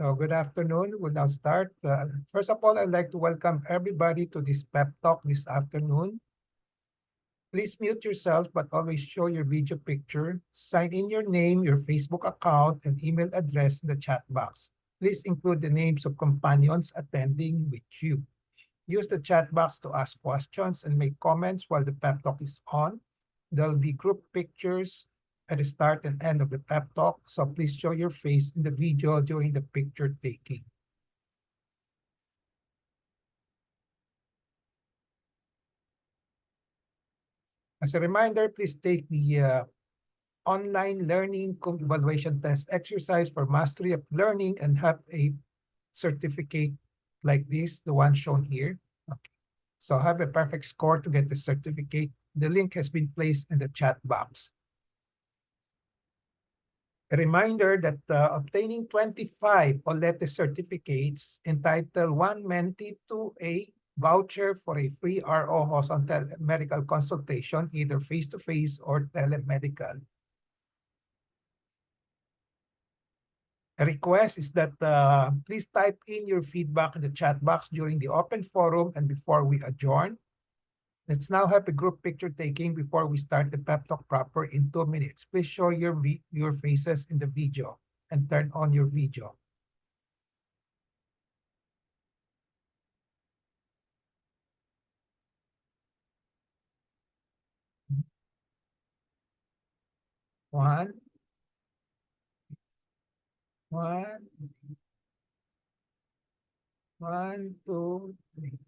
So good afternoon. We'll now start. First of all, I'd like to welcome everybody to this pep talk this afternoon. Please mute yourself, but always show your video picture. Sign in your name, your Facebook account, and email address in the chat box. Please include the names of companions attending with you. Use the chat box to ask questions and make comments while the pep talk is on. There'll be group pictures at the start and end of the pep talk, so please show your face in the video during the picture taking. As a reminder, please take the online learning evaluation test exercise for mastery of learning and have a certificate like this, the one shown here. Okay. So have a perfect score to get the certificate. The link has been placed in the chat box. A reminder that obtaining 25 OLETE certificates entitle one mentee to a voucher for a free ROJoson medical consultation, either face-to-face or telemedical. A request is that please type in your feedback in the chat box during the open forum and before we adjourn. Let's now have a group picture taking before we start the pep talk proper in 2 minutes. Please show your faces in the video and turn on your video. One, one, one, two, three.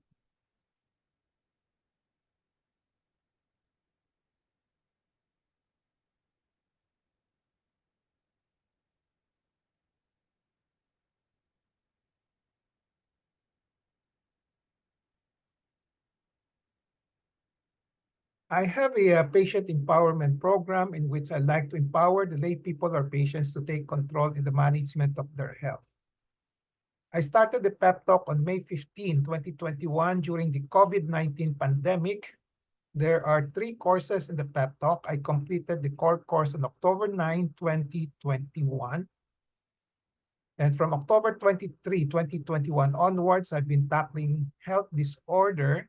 I have a patient empowerment program in which I like to empower the lay people or patients to take control in the management of their health. I started the pep talk on May 15, 2021 during the COVID-19 pandemic. There are 3 courses in the pep talk. I completed the core course on October 9, 2021. And from October 23, 2021 onwards, I've been tackling health disorder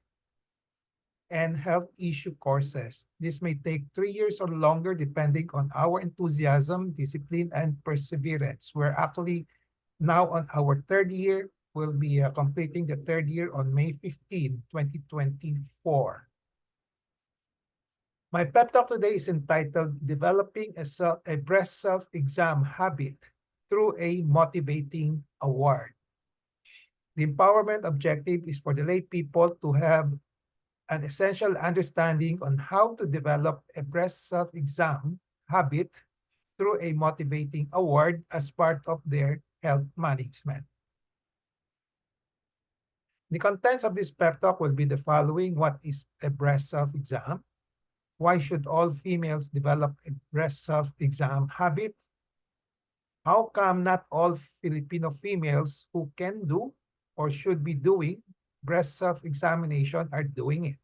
and health issue courses. This may take 3 years or longer depending on our enthusiasm, discipline, and perseverance. We're actually now on our 3rd year. We'll be completing the 3rd year on May 15, 2024. My pep talk today is entitled Developing a Breast Self-Exam Habit Through a Motivating Award. The empowerment objective is for the lay people to have an essential understanding on how to develop a breast self-exam habit through a motivating award as part of their health management. The contents of this pep talk will be the following. What is a breast self-exam? Why should all females develop a breast self-exam habit? How come not all Filipino females who can do or should be doing breast self-examination are doing it?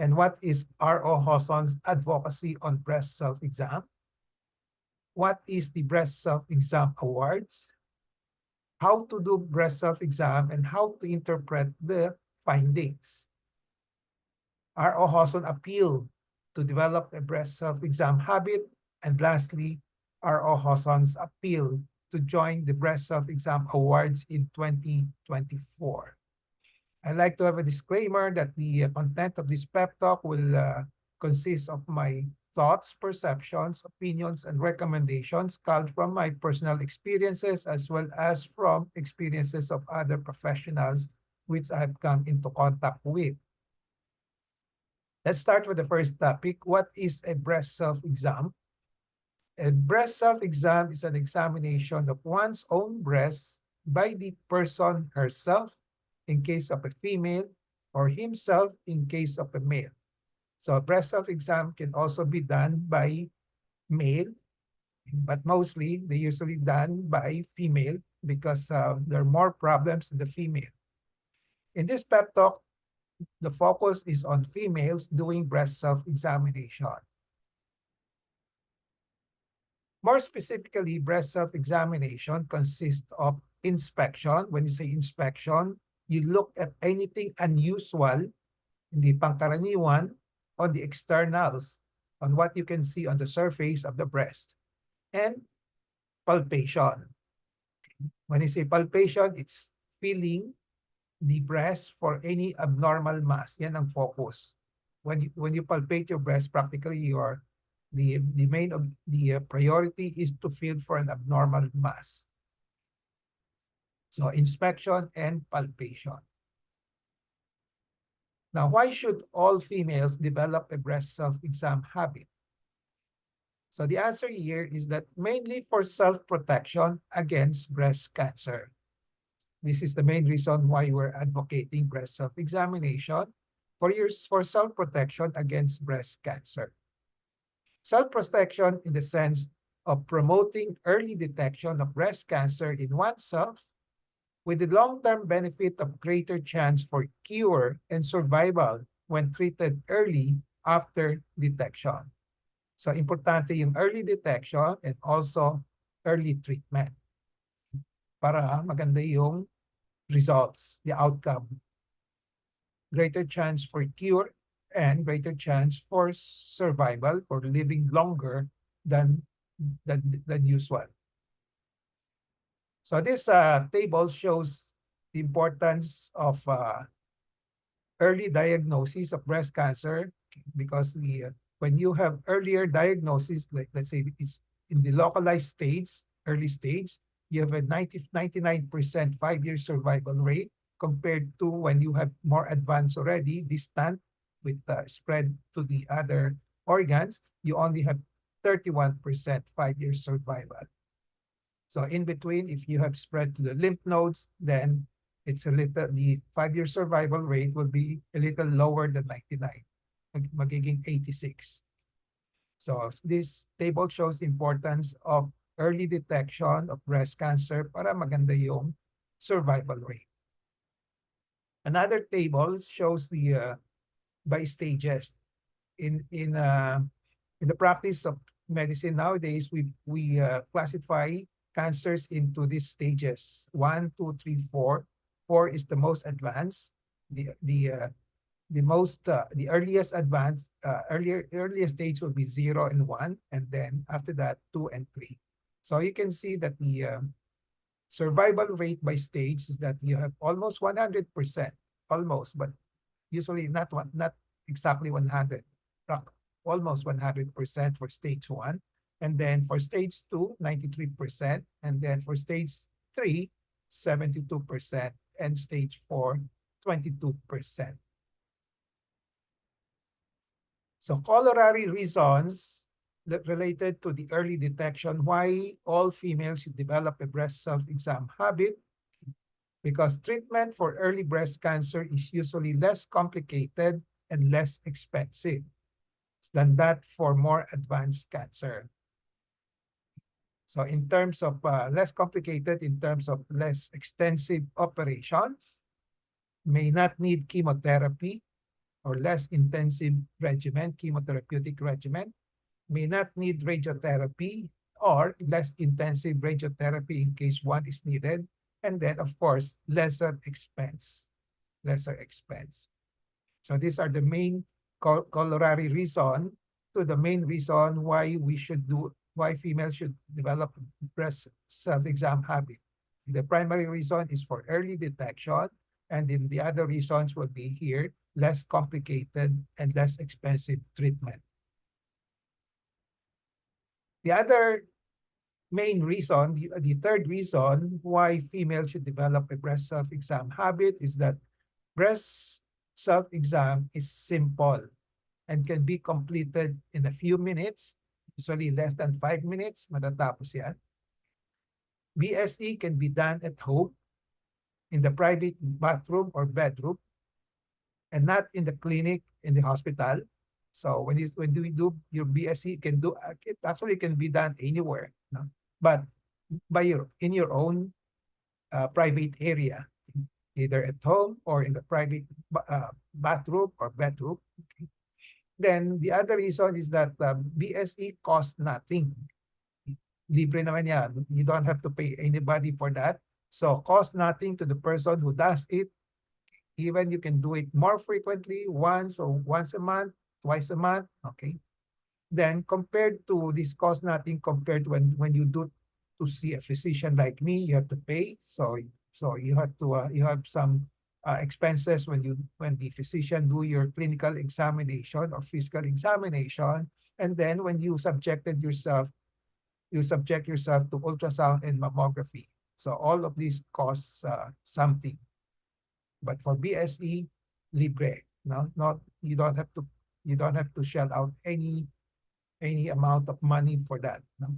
And what is ROJoson's advocacy on breast self-exam? What is the breast self-exam awards? How to do breast self-exam and how to interpret the findings. ROJoson appeal to develop a breast self-exam habit. And lastly, ROJoson's appeal to join the breast self-exam awards in 2024. I'd like to have a disclaimer that the content of this pep talk will consist of my thoughts, perceptions, opinions, and recommendations culled from my personal experiences as well as from experiences of other professionals which I've come into contact with. Let's start with the first topic. What is a breast self-exam? A breast self-exam is an examination of one's own breast by the person herself in case of a female or himself in case of a male. So a breast self-exam can also be done by male, but mostly they usually done by female because there are more problems in the female. In this pep talk, the focus is on females doing breast self-examination. More specifically, breast self-examination consists of inspection. When you say inspection, you look at anything unusual, hindi pangkaraniwan, on the externals, on what you can see on the surface of the breast. And palpation. When you say palpation, it's feeling the breast for any abnormal mass. Yan ang focus. When you palpate your breast, practically the main of the priority is to feel for an abnormal mass. So inspection and palpation. Now, why should all females develop a breast self-exam habit? So the answer here is that mainly for self-protection against breast cancer. This is the main reason why we're advocating breast self-examination for self-protection against breast cancer. Self-protection in the sense of promoting early detection of breast cancer in oneself with the long-term benefit of greater chance for cure and survival when treated early after detection. So, importante yung early detection and also early treatment para maganda yung results, the outcome. Greater chance for cure and greater chance for survival or living longer than usual. So this table shows the importance of early diagnosis of breast cancer because when you have earlier diagnosis, like let's say it's in the localized stage, early stage, you have a 99% 5-year survival rate compared to when you have more advanced already, distant with spread to the other organs, you only have 31% 5-year survival. So in between, if you have spread to the lymph nodes, then it's a little, the 5-year survival rate will be a little lower than 99, magiging 86. So this table shows the importance of early detection of breast cancer para maganda yung survival rate. Another table shows the by stages. In the practice of medicine nowadays, we classify cancers into these stages: 1, 2, 3, 4. 4 is the most advanced. The earliest advanced earliest stage will be 0 and 1, and then after that 2 and 3. So you can see that the survival rate by stage is that you have almost 100%, almost, but usually not exactly 100, almost 100% for stage 1, and then for stage 2, 93%, and then for stage 3, 72%, and stage 4, 22%. So corollary reasons related to the early detection why all females should develop a breast self-exam habit, because treatment for early breast cancer is usually less complicated and less expensive than that for more advanced cancer. So in terms of less complicated, in terms of less extensive operations, may not need chemotherapy or less intensive regimen, chemotherapeutic regimen, may not need radiotherapy or less intensive radiotherapy in case one is needed, and then of course, lesser expense. So these are the main corollary reason to the main reason why why females should develop breast self-exam habit. The primary reason is for early detection, and then the other reasons will be here, less complicated and less expensive treatment. The other main reason, the third reason why females should develop a breast self-exam habit is that breast self-exam is simple and can be completed in a few minutes, usually less than 5 minutes, matatapos yan. BSE can be done at home, in the private bathroom or bedroom, and not in the clinic, in the hospital. So when you do your BSE, it actually can be done anywhere, no? But in your own private area, either at home or in the private bathroom or bedroom. Okay. Then the other reason is that BSE costs nothing. Libre naman yan. You don't have to pay anybody for that. So cost nothing to the person who does it. Even you can do it more frequently, once a month, twice a month, okay? Then compared to this cost nothing, compared to when you do to see a physician like me, you have to pay. So you have to you have some expenses when the physician do your clinical examination or physical examination, and then when you subject yourself to ultrasound and mammography. So all of these costs something. But for BSE, libre. No, not you don't have to shell out any amount of money for that. No?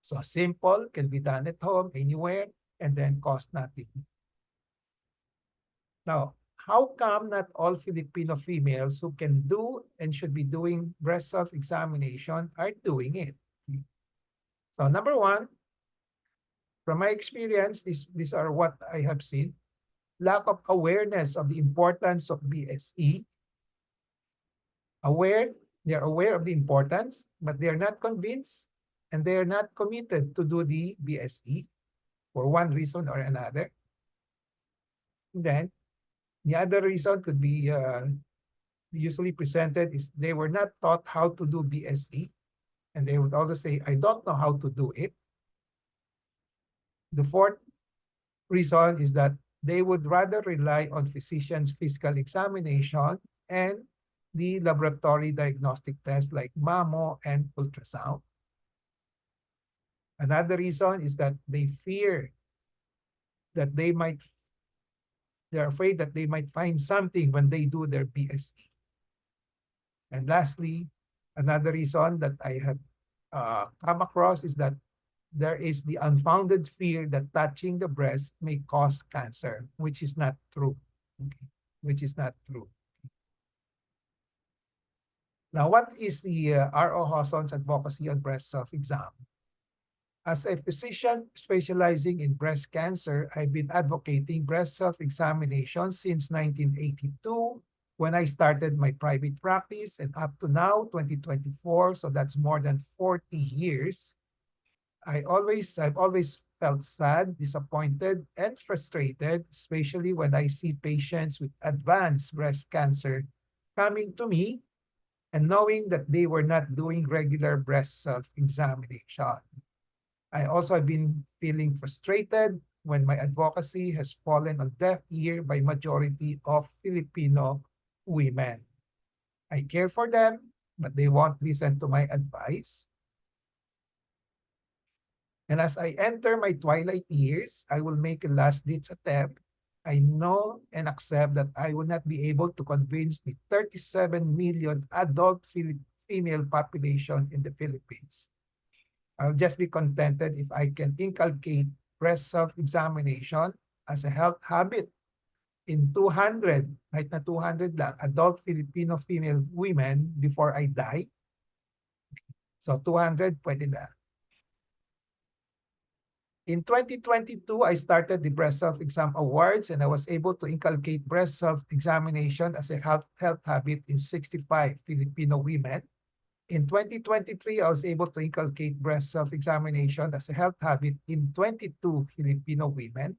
So simple, can be done at home, anywhere, and then cost nothing. Now, how come not all Filipino females who can do and should be doing breast self-examination are doing it? So number one, from my experience, these are what I have seen. Lack of awareness of the importance of BSE. They're aware of the importance, but they're not convinced and they're not committed to do the BSE for one reason or another. Then the other reason could be usually presented is they were not taught how to do BSE, and they would also say, I don't know how to do it. The fourth reason is that they would rather rely on physicians' physical examination and the laboratory diagnostic tests like mammo and ultrasound. Another reason is that they fear that they're afraid that they might find something when they do their BSE. And lastly, another reason that I have come across is that there is the unfounded fear that touching the breast may cause cancer, which is not true. Okay? Which is not true. Now, what is the ROJoson's advocacy on breast self-exam? As a physician specializing in breast cancer, I've been advocating breast self-examination since 1982 when I started my private practice, and up to now, 2024, so that's more than 40 years. I've always felt sad, disappointed, and frustrated, especially when I see patients with advanced breast cancer coming to me and knowing that they were not doing regular breast self-examination. I also have been feeling frustrated when my advocacy has fallen on deaf ear by majority of Filipino women. I care for them, but they won't listen to my advice. And as I enter my twilight years, I will make a last-ditch attempt. I know and accept that I will not be able to convince the 37 million adult female population in the Philippines. I'll just be contented if I can inculcate breast self-examination as a health habit in 200, kahit na 200 lang, adult Filipino female women before I die. So 200, pwede na. In 2022, I started the Breast Self-Exam Awards, and I was able to inculcate breast self-examination as a health habit in 65 Filipino women. In 2023, I was able to inculcate breast self-examination as a health habit in 22 Filipino women.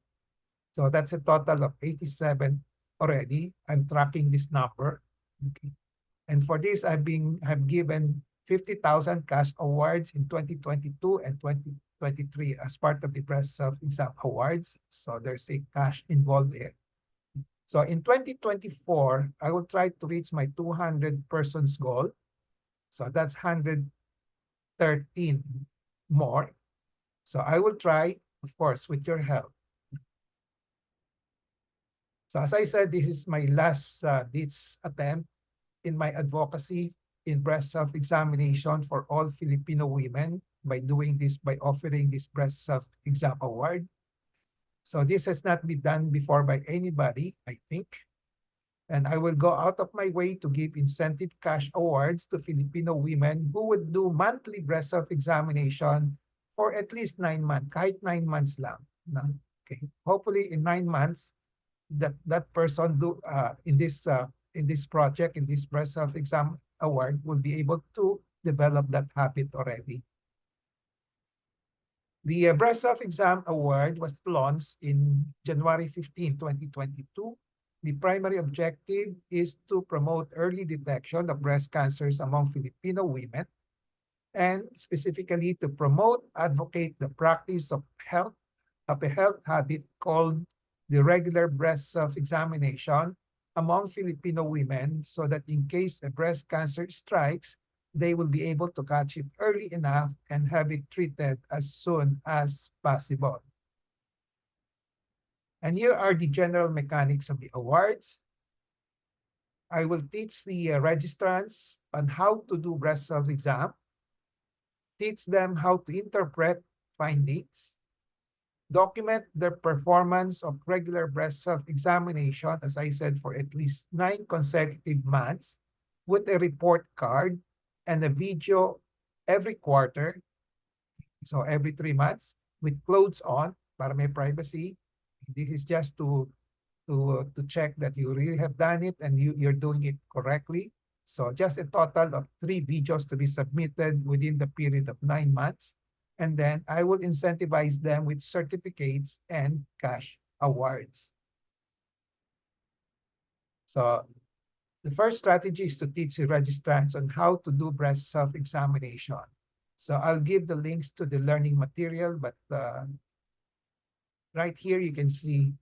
So that's a total of 87 already. I'm tracking this number. Okay. And for this, have given 50,000 cash awards in 2022 and 2023 as part of the Breast Self-Exam Awards. So there's a cash involved there. So in 2024, I will try to reach my 200 persons goal. So that's 113 more. So I will try, of course, with your help. So as I said, this is my last ditch attempt in my advocacy in breast self-examination for all Filipino women by offering this breast self-exam award. So this has not been done before by anybody, I think. And I will go out of my way to give incentive cash awards to Filipino women who would do monthly breast self-examination for at least 9 months, kahit 9 months lang. No? Okay. Hopefully in 9 months, that person in this project, in this breast self-exam award, will be able to develop that habit already. The Breast Self-Exam Award was launched in January 15, 2022. The primary objective is to promote early detection of breast cancers among Filipino women and specifically to promote, advocate the practice of a health habit called the regular breast self-examination among Filipino women so that in case a breast cancer strikes, they will be able to catch it early enough and have it treated as soon as possible. And here are the general mechanics of the awards. I will teach the registrants on how to do breast self-exam, teach them how to interpret findings, document their performance of regular breast self-examination, as I said, for at least 9 consecutive months, with a report card and a video every quarter, so every 3 months, with clothes on, para may privacy. This is just to check that you really have done it and you're doing it correctly. So just a total of 3 videos to be submitted within the period of 9 months. And then I will incentivize them with certificates and cash awards. So the first strategy is to teach the registrants on how to do breast self-examination. So I'll give the links to the learning material, but right here you can see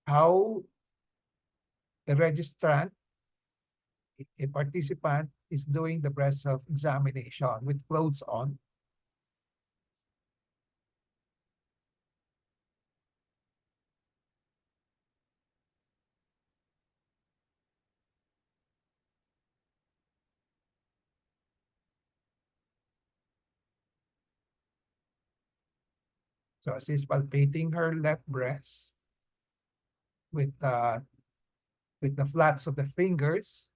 how a registrant, a participant, is doing the breast self-examination with clothes on. So she's palpating her left breast with the flats of the fingers.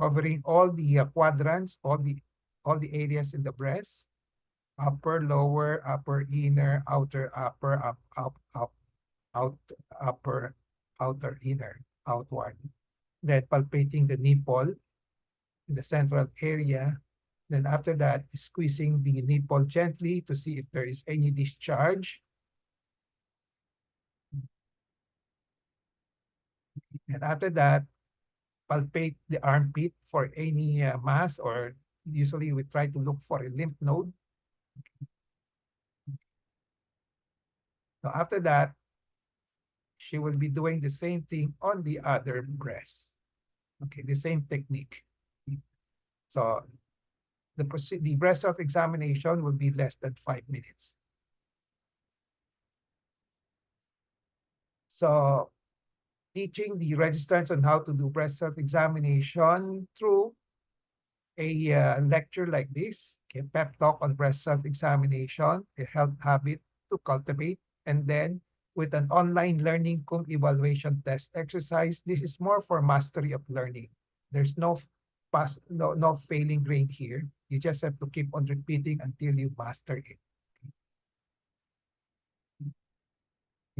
Covering all the quadrants, all the areas in the breast, upper, lower, upper, inner, outer, upper, out, upper, outer, inner, outward. Then palpating the nipple in the central area. Then after that, squeezing the nipple gently to see if there is any discharge. And after that, palpate the armpit for any mass, or usually we try to look for a lymph node. So after that, she will be doing the same thing on the other breast. Okay, the same technique. So the breast self-examination will be less than 5 minutes. So teaching the registrants on how to do breast self-examination through a lecture like this, a pep talk on breast self-examination, a health habit to cultivate, and then with an online learning cum evaluation test exercise. This is more for mastery of learning. There's no failing grade here. You just have to keep on repeating until you master it.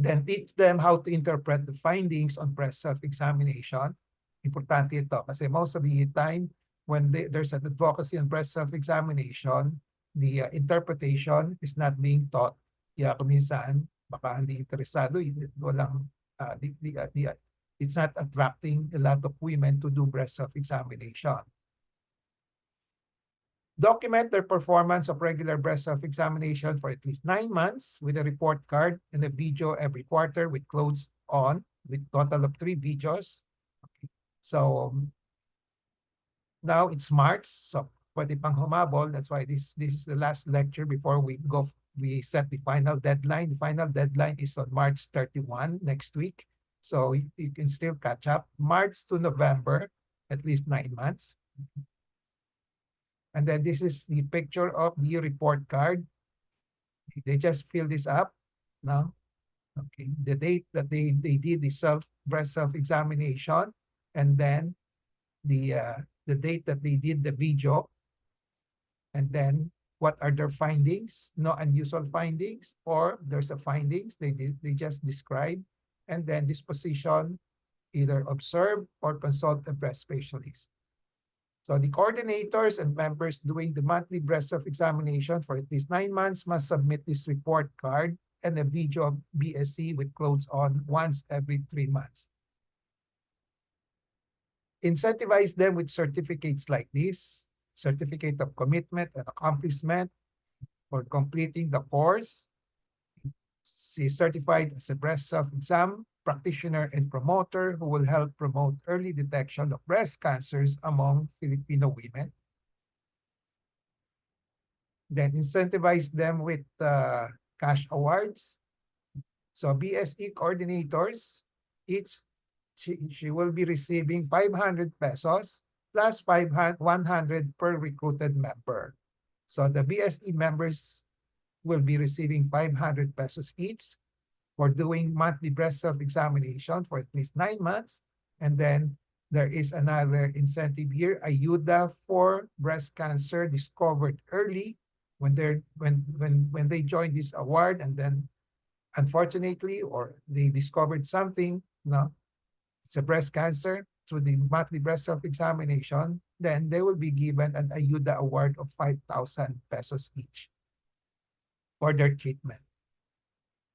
Then teach them how to interpret the findings on breast self-examination. Importante ito kasi most of the time when there's an advocacy on breast self-examination, the interpretation is not being taught. Kaya kuminsan, baka hindi interesado, walang, it's not attracting a lot of women to do breast self-examination. Document their performance of regular breast self-examination for at least 9 months with a report card and a video every quarter with clothes on, with total of 3 videos. Okay. So now it's March, so pwede pang humabol. That's why this is the last lecture before we set the final deadline. The final deadline is on March 31 next week. So you can still catch up. March to November, at least 9 months. And then this is the picture of the report card. They just fill this up now. Okay, the date that they did the breast self-examination, and then the date that they did the video, and then what are their findings, no unusual findings, or there's a findings they just describe, and then disposition, either observe or consult a breast specialist. So the coordinators and members doing the monthly breast self-examination for at least 9 months must submit this report card and a video of BSE with clothes on once every 3 months. Incentivize them with certificates like this, certificate of commitment and accomplishment for completing the course. She is certified as a breast self-exam practitioner and promoter who will help promote early detection of breast cancers among Filipino women. Then incentivize them with cash awards. So BSE coordinators, she will be receiving 500 pesos plus 100 per recruited member. So the BSE members will be receiving 500 pesos each for doing monthly breast self-examination for at least 9 months. And then there is another incentive here, ayuda for breast cancer discovered early when they join this award, and then unfortunately, or they discovered something, no, it's a breast cancer through the monthly breast self-examination, then they will be given an ayuda award of 5,000 pesos each for their treatment.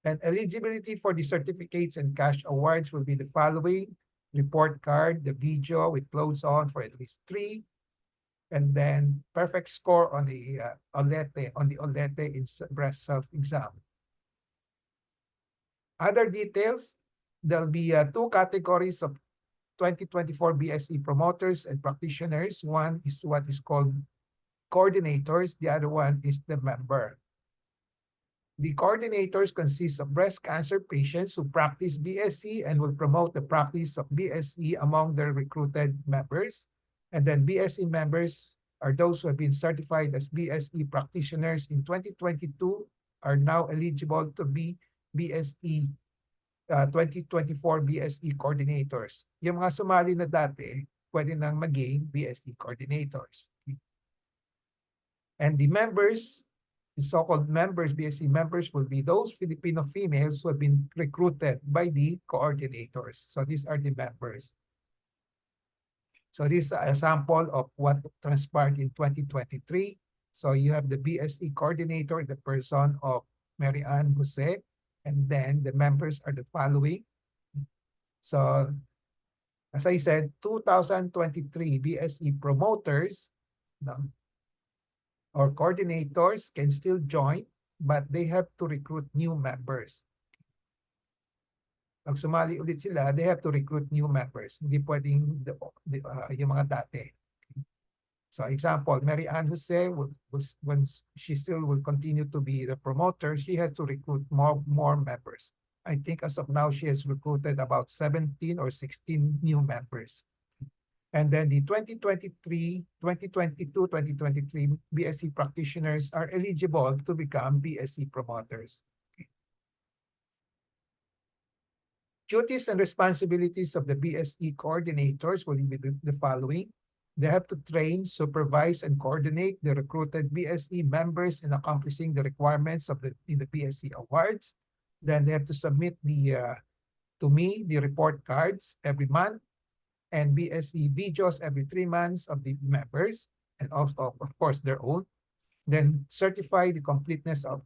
And eligibility for the certificates and cash awards will be the following: report card, the video with clothes on for at least 3, and then perfect score on the OLETE in breast self-exam. Other details, there'll be 2 categories of 2024 BSE promoters and practitioners. One is what is called coordinators. The other one is the member. The coordinators consist of breast cancer patients who practice BSE and will promote the practice of BSE among their recruited members. And then BSE members are those who have been certified as BSE practitioners in 2022 are now eligible to be BSE 2024 BSE coordinators. Yung mga sumali na dati, pwede nang maging BSE coordinators. And the members, the so-called members, BSE members, will be those Filipino females who have been recruited by the coordinators. So these are the members. So this is a sample of what transpired in 2023. So you have the BSE coordinator, the person of Mary Ann Jose, and then the members are the following. So as I said, 2023 BSE promoters, no, or coordinators can still join, but they have to recruit new members. Pag sumali ulit sila, they have to recruit new members. Hindi pwedeng yung mga dati. So example, Mary Ann Jose, when she still will continue to be the promoter, she has to recruit more members. I think as of now, she has recruited about 17 or 16 new members. And then the 2022, 2023 BSE practitioners are eligible to become BSE promoters. Okay. Duties and responsibilities of the BSE coordinators will be the following. They have to train, supervise, and coordinate the recruited BSE members in accomplishing the requirements of the BSE awards. Then they have to submit to me the report cards every month, and BSE videos every 3 months of the members, and also, of course, their own. Then certify the completeness of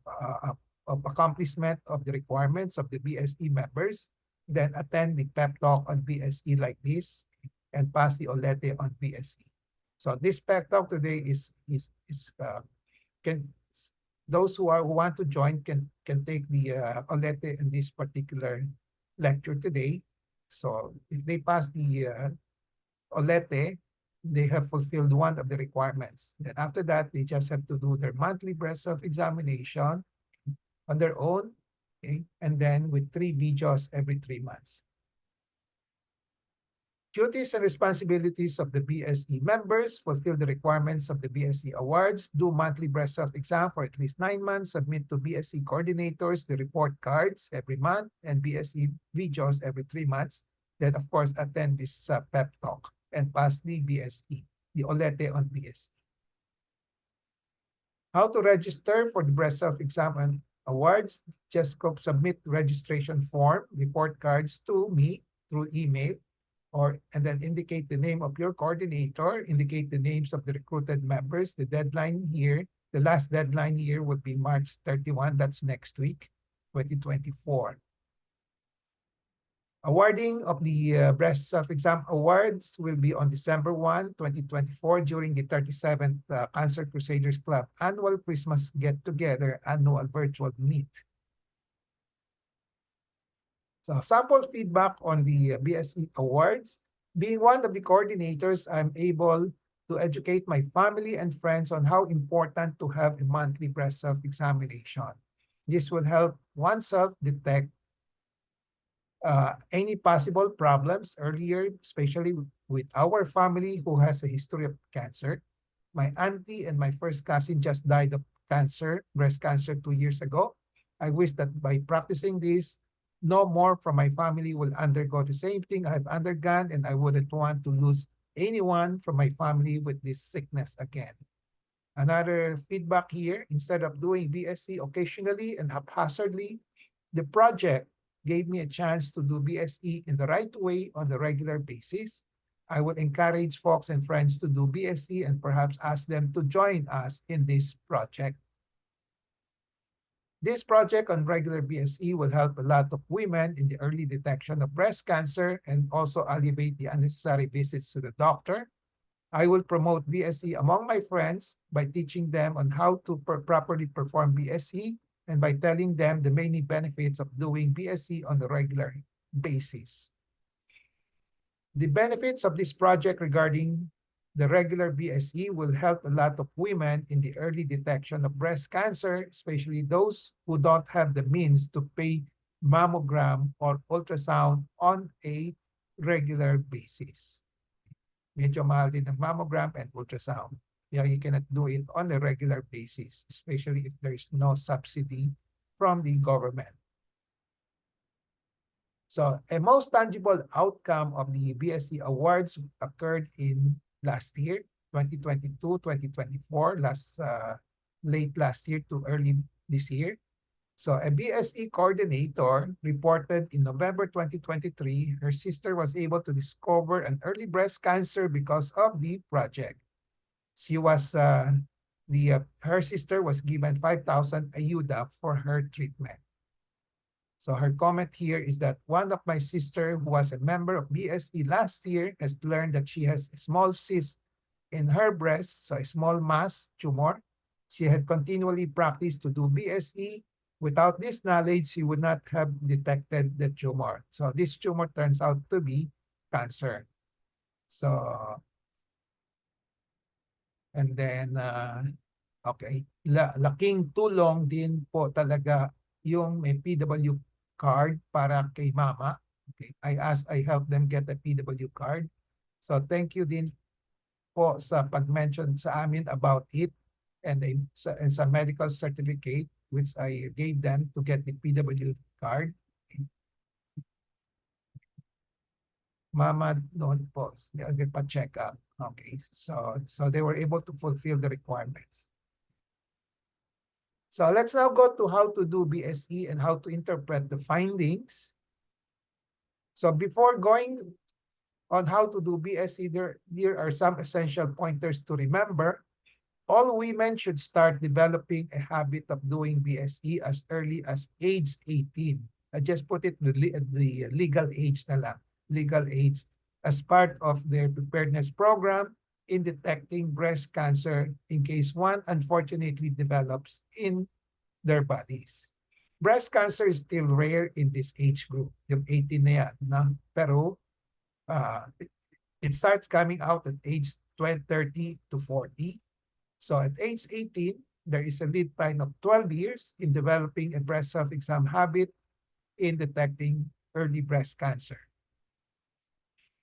accomplishment of the requirements of the BSE members. Then attend the PEP talk on BSE like this, and pass the OLETE on BSE. So this PEP talk today those who want to join can take the OLETE in this particular lecture today. So if they pass the OLETE, they have fulfilled one of the requirements. Then after that, they just have to do their monthly breast self-examination on their own, okay? And then with 3 videos every 3 months. Duties and responsibilities of the BSE members: fulfill the requirements of the BSE awards, do monthly breast self-exam for at least 9 months, submit to BSE coordinators the report cards every month, and BSE videos every 3 months. Then, of course, attend this PEP talk and pass the BSE, the Olete on BSE. How to register for the breast self-exam and awards? Just submit registration form, report cards to me through email, and then indicate the name of your coordinator, indicate the names of the recruited members. The deadline here, the last deadline here would be March 31. That's next week, 2024. Awarding of the breast self-exam awards will be on December 1, 2024 during the 37th Cancer Crusaders Club annual Christmas get-together annual virtual meet. So sample feedback on the BSE awards. Being one of the coordinators, I'm able to educate my family and friends on how important to have a monthly breast self-examination. This will help oneself detect any possible problems earlier, especially with our family who has a history of cancer. My auntie and my first cousin just died of cancer, breast cancer 2 years ago. I wish that by practicing this, no more from my family will undergo the same thing I've undergone, and I wouldn't want to lose anyone from my family with this sickness again. Another feedback here, instead of doing BSc occasionally and haphazardly, the project gave me a chance to do BSE in the right way on a regular basis. I would encourage folks and friends to do BSE and perhaps ask them to join us in this project. This project on regular BSE will help a lot of women in the early detection of breast cancer and also alleviate the unnecessary visits to the doctor. I will promote BSE among my friends by teaching them on how to properly perform BSE and by telling them the many benefits of doing BSE on a regular basis. The benefits of this project regarding the regular BSE will help a lot of women in the early detection of breast cancer, especially those who don't have the means to pay mammogram or ultrasound on a regular basis. Medyo mahal din ang mammogram and ultrasound. Yeah, you cannot do it on a regular basis, especially if there is no subsidy from the government. So a most tangible outcome of the BSE awards occurred in last year, 2022, 2024, late last year to early this year. So a BSE coordinator reported in November 2023, her sister was able to discover an early breast cancer because of the project. She was, her sister was given 5,000 ayuda for her treatment. So her comment here is that one of my sister who was a member of BSE last year has learned that she has a small cyst in her breast, so a small mass tumor. She had continually practiced to do BSE. Without this knowledge, she would not have detected the tumor. So this tumor turns out to be cancer. So, and then, okay, laking tulong din po talaga yung may PW card para kay mama. Okay, I helped them get a PW card. So thank you din po sa pag-mention sa amin about it and sa medical certificate which I gave them to get the PW card. Mama noon po, pa-check up. Okay, so they were able to fulfill the requirements. So let's now go to how to do BSE and how to interpret the findings. So before going on how to do BSE, there are some essential pointers to remember. All women should start developing a habit of doing BSE as early as age 18. I just put it the legal age na lang, legal age, as part of their preparedness program in detecting breast cancer in case one unfortunately develops in their bodies. Breast cancer is still rare in this age group, yung 18 na yan, na? Pero it starts coming out at age 30 to 40. So at age 18, there is a lead time of 12 years in developing a breast self-exam habit in detecting early breast cancer.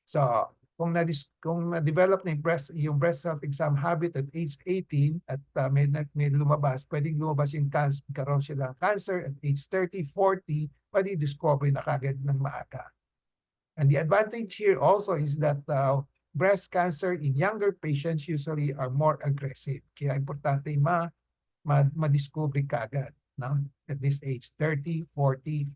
So kung na-develop na yung breast self-exam habit at age 18 at may lumabas, pwedeng lumabas yung karoon sila cancer at age 30, 40, pwede discover na kagad ng maaga. And the advantage here also is that breast cancer in younger patients usually are more aggressive. Kaya importante ma-discover kaagad, no? At this age, 30, 40,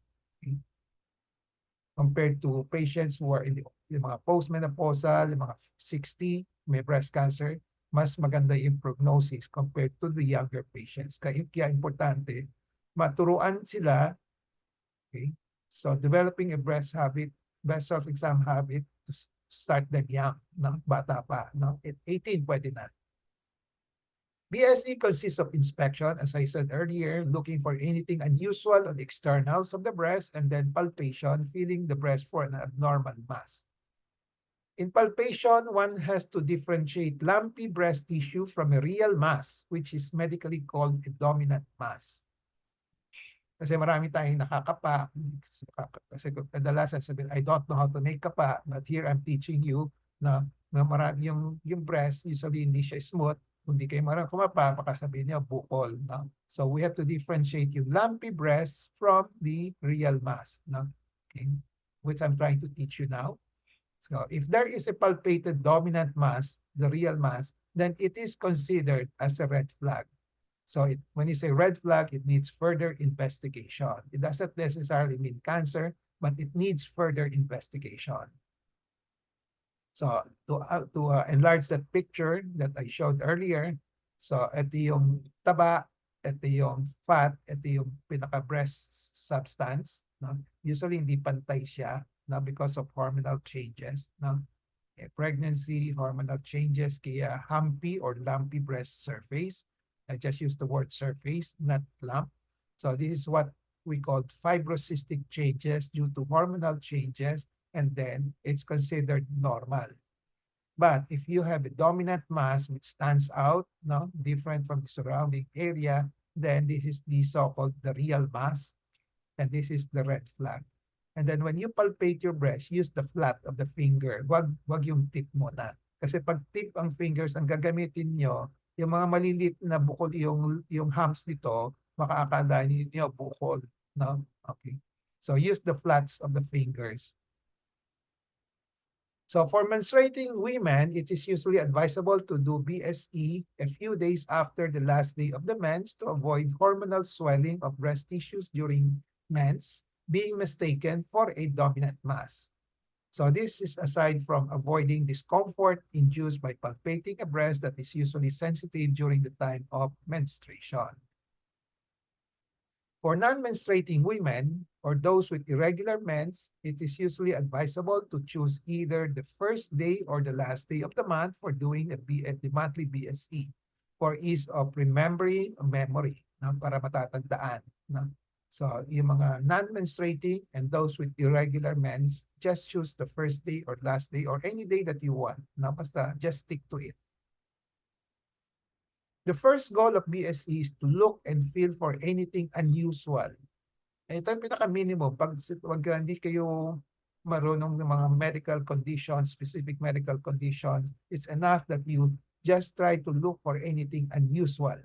compared to patients who are in yung mga postmenopausal, yung mga 60, may breast cancer, mas maganda yung prognosis compared to the younger patients. Kaya importante, maturuan sila, okay? So developing a breast self-exam habit to start them young, no? Bata pa, no? At 18, pwede na. BSE consists of inspection, as I said earlier, looking for anything unusual on the externals of the breast, and then palpation, feeling the breast for an abnormal mass. In palpation, one has to differentiate lumpy breast tissue from a real mass, which is medically called a dominant mass. Kasi marami tayong nakakapa. Kasi kadalasan sabihin, I don't know how to make kapa, but here I'm teaching you na marami yung breast, usually hindi siya smooth. Kung di kayo marang kumapa, baka sabihin niya bukol. No? So we have to differentiate yung lumpy breast from the real mass. No? Okay? Which I'm trying to teach you now. So if there is a palpated dominant mass, the real mass, then it is considered as a red flag. So when you say red flag, it needs further investigation. It doesn't necessarily mean cancer, but it needs further investigation. So to enlarge that picture that I showed earlier, so ito yung taba, ito yung fat, ito yung pinaka-breast substance. No? Usually hindi pantay siya, no? Because of hormonal changes. No? Pregnancy, hormonal changes, kaya humpy or lumpy breast surface. I just use the word surface, not lump. So this is what we call fibrocystic changes due to hormonal changes, and then it's considered normal. But if you have a dominant mass which stands out, no, different from the surrounding area, then this is the so-called the real mass, and this is the red flag. And then when you palpate your breast, use the flat of the finger. Wag yung tip mo na. Kasi pag tip ang fingers, ang gagamitin nyo, yung mga malilit na bukol, yung humps nito, makaakala niyo bukol. No? Okay. So use the flats of the fingers. So for menstruating women, it is usually advisable to do BSE a few days after the last day of the mens to avoid hormonal swelling of breast tissues during mens being mistaken for a dominant mass. So this is aside from avoiding discomfort induced by palpating a breast that is usually sensitive during the time of menstruation. For non-menstruating women or those with irregular mens, it is usually advisable to choose either the first day or the last day of the month for doing the monthly BSE for ease of remembering memory, no? Para matatandaan. No? So yung mga non-menstruating and those with irregular mens, just choose the first day or last day or any day that you want. No? Basta just stick to it. The first goal of BSE is to look and feel for anything unusual. Ito yung pinaka-minimum. Pag hindi kayo marunong ng mga medical conditions, specific medical conditions, it's enough that you just try to look for anything unusual.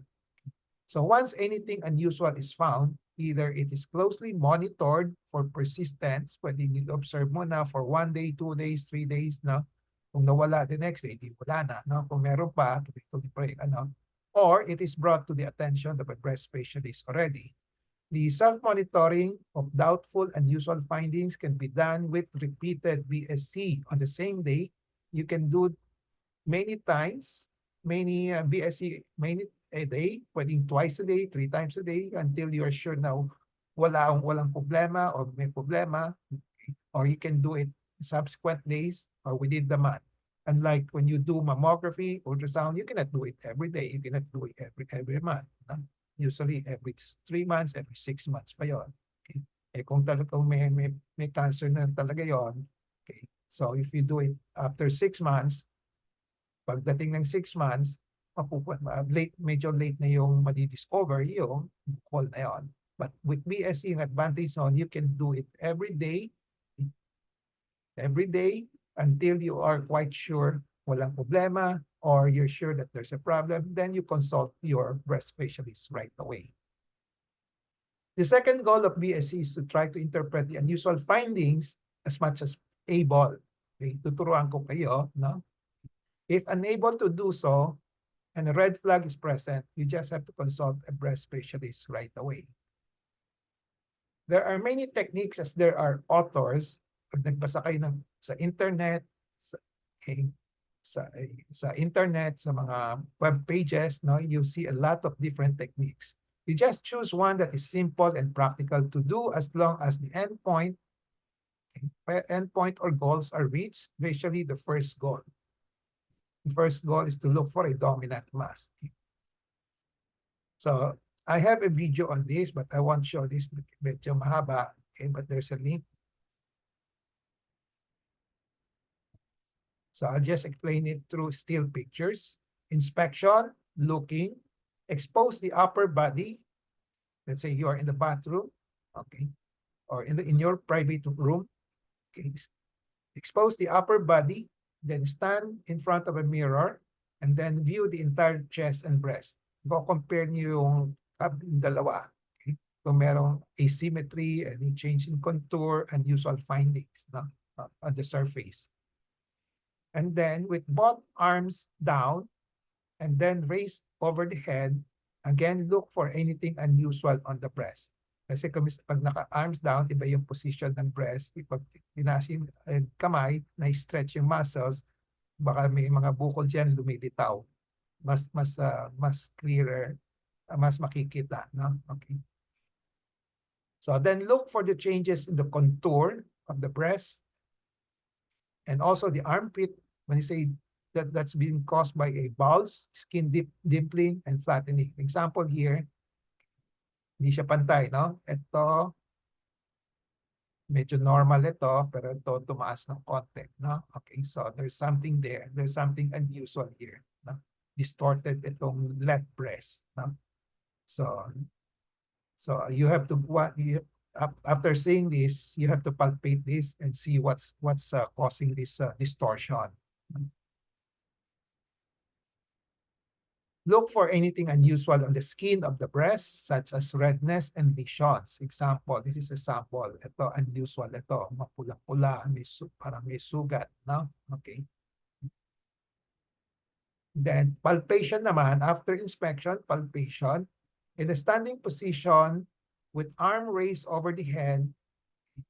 So once anything unusual is found, either it is closely monitored for persistence, pwede nyo observe mo na for 1 day, 2 days, 3 days, no? Kung nawala the next day, di wala na, no? Kung meron pa, tuloy pa rin, ano? Or it is brought to the attention of a breast specialist already. The self-monitoring of doubtful, unusual findings can be done with repeated BSC on the same day. You can do many times, many BSC, many a day, pwedeng twice a day, 3 times a day, until you are sure na walang problema or may problema, or you can do it subsequent days or within the month. Unlike when you do mammography, ultrasound, you cannot do it every day. You cannot do it every month. No? Usually every 3 months, every 6 months pa yon. Okay? Eh kung talagang may cancer na talaga yon, okay? So if you do it after 6 months, pagdating ng 6 months, medyo late na yung madi-discover yung bukol na yon. But with BSC, yung advantage on, you can do it every day until you are quite sure walang problema or you're sure that there's a problem, then you consult your breast specialist right away. The second goal of BSC is to try to interpret the unusual findings as much as able. Okay, tuturuan ko kayo, no? If unable to do so, and a red flag is present, you just have to consult a breast specialist right away. There are many techniques as there are authors. Pag nagbasa kayo sa internet, sa, okay, sa internet, sa mga web pages, no, you see a lot of different techniques. You just choose one that is simple and practical to do as long as the endpoint or goals are reached, especially the first goal. The first goal is to look for a dominant mass. So I have a video on this, but I won't show this medyo mahaba, okay, but there's a link. So I'll just explain it through still pictures. Inspection, looking, expose the upper body. Let's say you are in the bathroom, okay, or in your private room. Okay. Expose the upper body, then stand in front of a mirror, and then view the entire chest and breast. Go compare niyo yung dalawa. Okay? Kung merong asymmetry, any change in contour, unusual findings, no? On the surface. And then with both arms down and then raised over the head, again, look for anything unusual on the breast. Kasi pag naka-arms down, iba yung position ng breast. Pag tinasin kamay, na-stretch yung muscles, baka may mga bukol dyan lumilitaw. Mas clearer, mas makikita. No? Okay. So then look for the changes in the contour of the breast and also the armpit. When you say that's being caused by a bulge, skin dimpling, and flattening. Example here, hindi siya pantay, no? Ito, medyo normal ito, pero ito tumaas ng konti, no? Okay, so there's something there. There's something unusual here, no? Distorted itong left breast, no? So you have to, after seeing this, you have to palpate this and see what's causing this distortion. Look for anything unusual on the skin of the breast, such as redness and lesions. Example, this is a sample. Ito, unusual ito. Mapula-pula, parang may sugat. No? Okay. Then, palpation naman. After inspection, palpation. In a standing position, with arm raised over the head,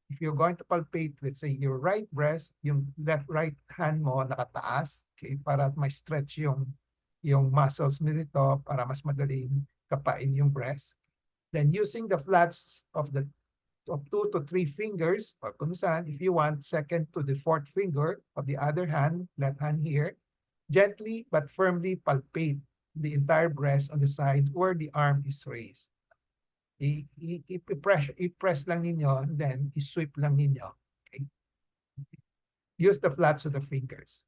if you're going to palpate, let's say, your right breast, yung right hand mo nakataas, okay, para ma-stretch yung muscles nito para mas madaling kapain yung breast. Then using the flats of 2 to 3 fingers, or kung saan, if you want, second to the 4th finger of the other hand, left hand here, gently but firmly palpate the entire breast on the side where the arm is raised. I-press lang ninyo, then i-sweep lang ninyo. Okay? Use the flats of the fingers.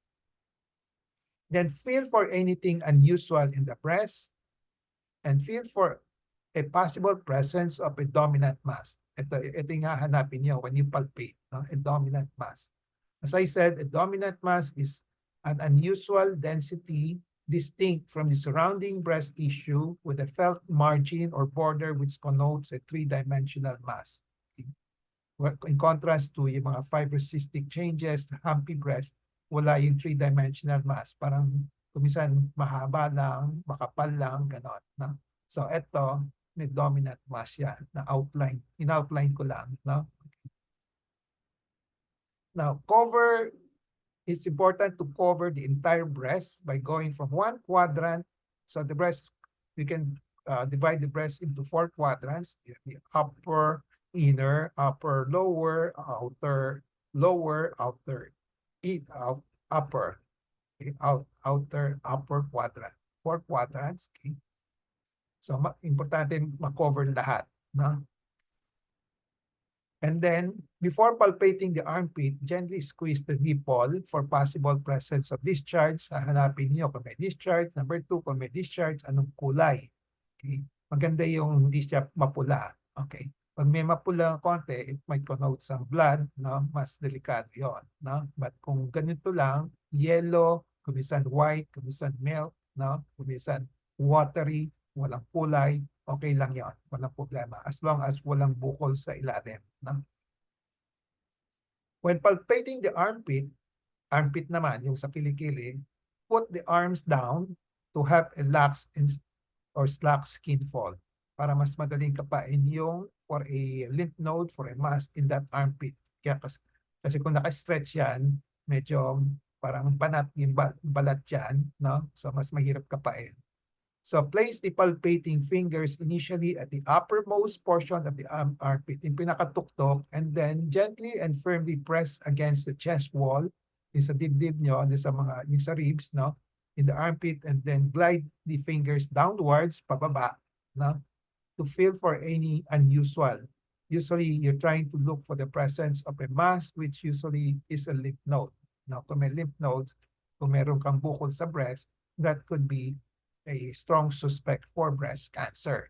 Then feel for anything unusual in the breast and feel for a possible presence of a dominant mass. Ito yung hahanapin nyo when you palpate, no? A dominant mass. As I said, a dominant mass is an unusual density distinct from the surrounding breast tissue with a felt margin or border which connotes a 3-dimensional mass. In contrast to yung mga fibrocystic changes, humpy breast, wala yung 3-dimensional mass. Parang kumisan mahaba lang, makapal lang, gano'n. No? So ito, may dominant mass yan na outline. In-outline ko lang. No? Now, it's important to cover the entire breast by going from one quadrant. So the breast, you can divide the breast into 4 quadrants. The upper, inner, upper, lower, outer, lower, outer, upper, okay, outer, upper quadrant. 4 quadrants. Okay. So importante ma-cover lahat. No? And then, before palpating the armpit, gently squeeze the nipple for possible presence of discharge. Hanapin niyo kung may discharge. Number 2, kung may discharge, anong kulay. Okay. Maganda yung hindi siya mapula. Okay. Pag may mapula ng konti, it might connote some blood, no? Mas delikado yon, no? But kung ganito lang, yellow, kumisan white, kumisan milk, no? Kumisan watery, walang kulay, okay lang yon, walang problema. As long as walang bukol sa ilalim, no? When palpating the armpit naman, yung sa kilikili, put the arms down to have a lax or slack skin fall para mas madaling kapain yung for a lymph node, for a mass in that armpit. Kaya kasi kung naka-stretch yan, medyo parang panat yung balat yan, no? So mas mahirap kapain. So place the palpating fingers initially at the uppermost portion of the armpit, yung pinakatuktok, and then gently and firmly press against the chest wall, yung sa dibdib nyo, yung sa ribs, no? In the armpit, and then glide the fingers downwards, pababa, no? To feel for any unusual. Usually, you're trying to look for the presence of a mass, which usually is a lymph node. Now, kung may lymph nodes, kung meron kang bukol sa breast, that could be a strong suspect for breast cancer.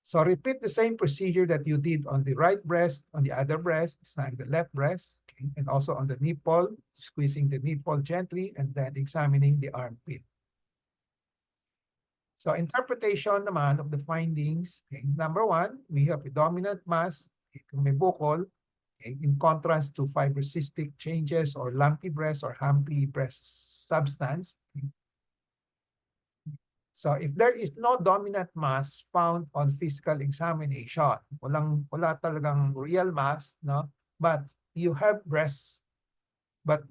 So repeat the same procedure that you did on the right breast, on the other breast, this time the left breast, okay, and also on the nipple, squeezing the nipple gently, and then examining the armpit. So interpretation naman of the findings, okay, number one, we have a dominant mass, okay, kung may bukol, okay, in contrast to fibrocystic changes or lumpy breast or humpy breast substance. Okay. So if there is no dominant mass found on physical examination, wala talagang real mass, no? But you have breast, but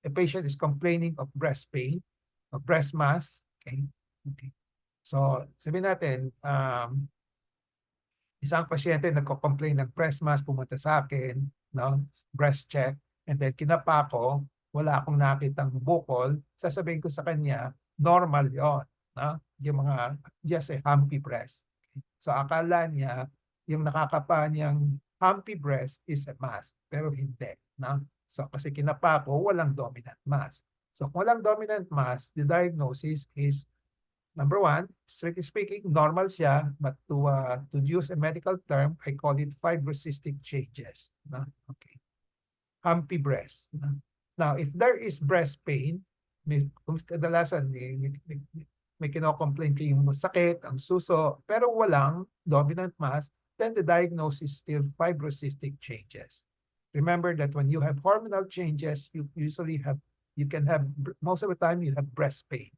the patient is complaining of breast pain, of breast mass, okay? Okay. So sabihin natin, isang pasyente nagko-complain ng breast mass, pumunta sa akin, no? Breast check, and then kinapa ko, wala akong nakitang bukol, sasabihin ko sa kanya, normal yon, no? Yung mga just a humpy breast. So akala niya yung nakakapa niyang humpy breast is a mass, pero hindi, no? So kasi kinapa ko, walang dominant mass. So kung walang dominant mass, the diagnosis is number one, strictly speaking, normal siya, but to use a medical term, I call it fibrocystic changes. No? Okay. Humpy breast. No? Now, if there is breast pain, kadalasan may kino-complain kayong masakit, ang suso, pero walang dominant mass, then the diagnosis is still fibrocystic changes. Remember that when you have hormonal changes, you can have, most of the time, you have breast pain.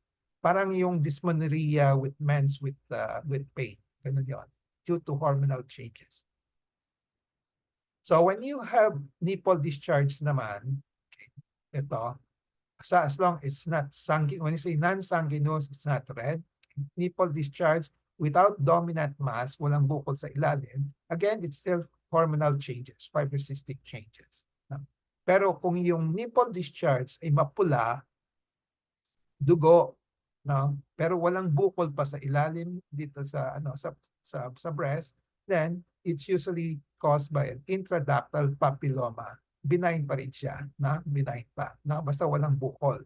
Parang yung dysmenorrhea with men's with pain. Ganun yun, due to hormonal changes. So when you have nipple discharge naman, okay, ito, as long it's not sanguine, when you say non-sanguinous, it's not red, okay, nipple discharge without dominant mass, walang bukol sa ilalim, again, it's still hormonal changes, fibrocystic changes. No? Pero kung yung nipple discharge ay mapula, dugo, no? Pero walang bukol pa sa ilalim dito sa sa breast, then it's usually caused by an intraductal papilloma. Benign pa rin siya, na benign pa, na basta walang bukol.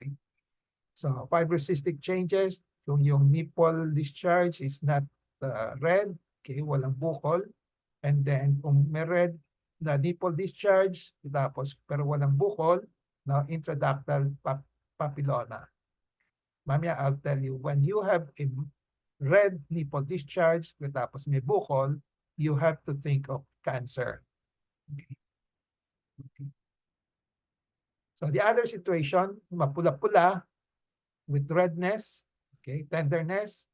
Okay? So fibrocystic changes, kung yung nipple discharge is not red, okay, walang bukol, and then kung may red na nipple discharge, tapos pero walang bukol, na intraductal papilloma. Mamaya, I'll tell you, when you have a red nipple discharge, tapos may bukol, you have to think of cancer. Okay. Okay. So the other situation, mapula-pula with redness, okay, tenderness,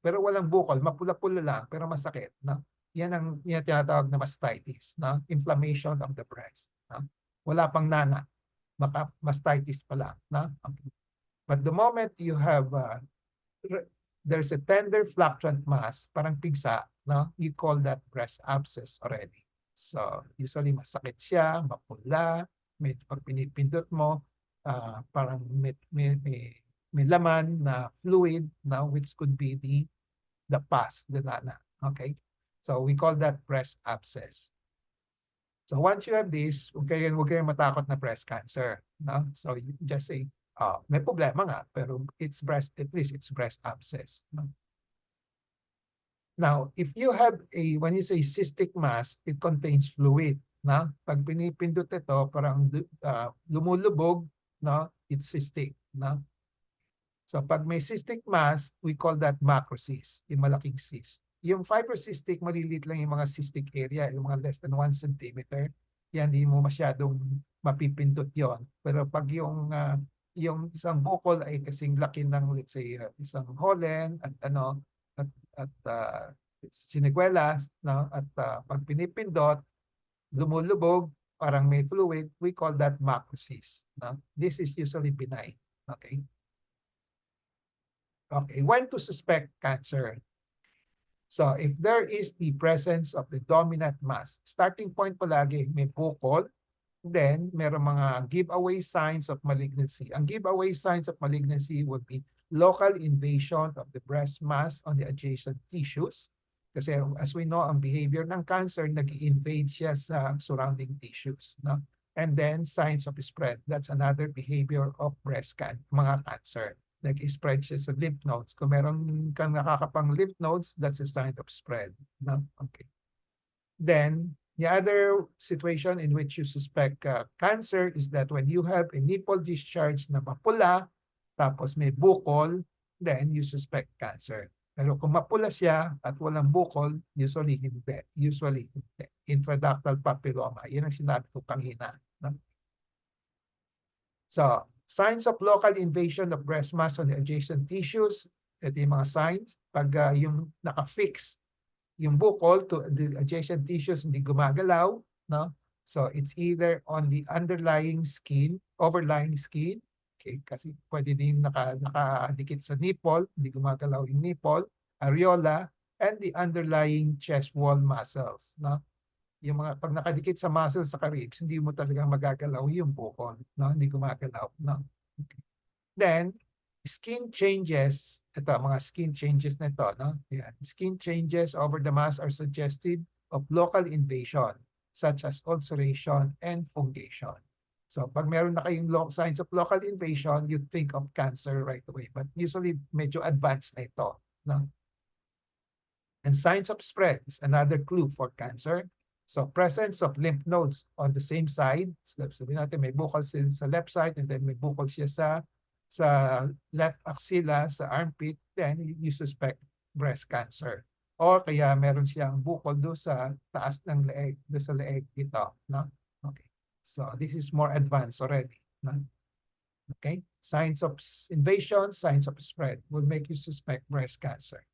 pero walang bukol, mapula-pula lang, pero masakit. No? Yan tinatawag na mastitis, no? Inflammation of the breast. No? Wala pang nana, mastitis pa lang. No? Okay. But the moment you have, there's a tender fluctuant mass, parang pigsa, no? You call that breast abscess already. So usually masakit siya, mapula, pag pinipindot mo, parang may laman na fluid, no? Which could be the pus, the nana. Okay? So we call that breast abscess. So once you have this, huwag kayong matakot na breast cancer. No? So you just say, may problema nga, pero at least it's breast abscess. No? Now, if you have when you say cystic mass, it contains fluid. No? Pag pinipindot ito, parang lumulubog, no? It's cystic. No? So pag may cystic mass, we call that macrocyst, yung malaking cyst. yung fibrocystic, maliliit lang yung mga cystic area, yung mga less than 1 centimeter. Yan, hindi mo masyadong mapipindot yon. Pero pag yung isang bukol ay kasing laki ng, let's say, isang Holland at siniguelas, no? At pag pinipindot, lumulubog, parang may fluid, we call that macrocyst. No? This is usually benign. Okay? Okay, when to suspect cancer? So if there is the presence of the dominant mass, starting point palagi may bukol, then meron mga giveaway signs of malignancy. Ang giveaway signs of malignancy would be local invasion of the breast mass on the adjacent tissues. Kasi as we know, ang behavior ng cancer, nag-invade siya sa surrounding tissues. No? And then signs of spread. That's another behavior of mga cancer. Nag-spread siya sa lymph nodes. Kung meron kang nakakapang lymph nodes, that's a sign of spread. No? Okay. Then, the other situation in which you suspect cancer is that when you have a nipple discharge na mapula, tapos may bukol, then you suspect cancer. Pero kung mapula siya at walang bukol, usually hindi. Usually hindi. Intraductal papilloma. Yan ang sinabi ko kanina. No? So, signs of local invasion of breast mass on the adjacent tissues. Ito yung mga signs. Pag yung naka-fix yung bukol to the adjacent tissues hindi gumagalaw, no? So it's either on the underlying skin, overlying skin, okay, kasi pwede din nakadikit sa nipple, hindi gumagalaw yung nipple, areola, and the underlying chest wall muscles, no? Yung mga pag nakadikit sa muscles sa ribs, hindi mo talagang magagalaw yung bukol, no? Hindi gumagalaw, no? Okay. Then skin changes, ito, mga skin changes na ito, no? Yan. Skin changes over the mass are suggestive of local invasion, such as ulceration and fungation. So, pag meron na kayong signs of local invasion, you think of cancer right away. But usually, medyo advanced na ito, no? And signs of spread is another clue for cancer. So, presence of lymph nodes on the same side. So, sabihin natin, may bukol sa left side and then may bukol siya sa left axilla, sa armpit, then you suspect breast cancer. Or kaya meron siyang bukol doon sa taas ng leeg, doon sa leeg dito. No? Okay. So this is more advanced already. No? Okay. Signs of invasion, signs of spread will make you suspect breast cancer.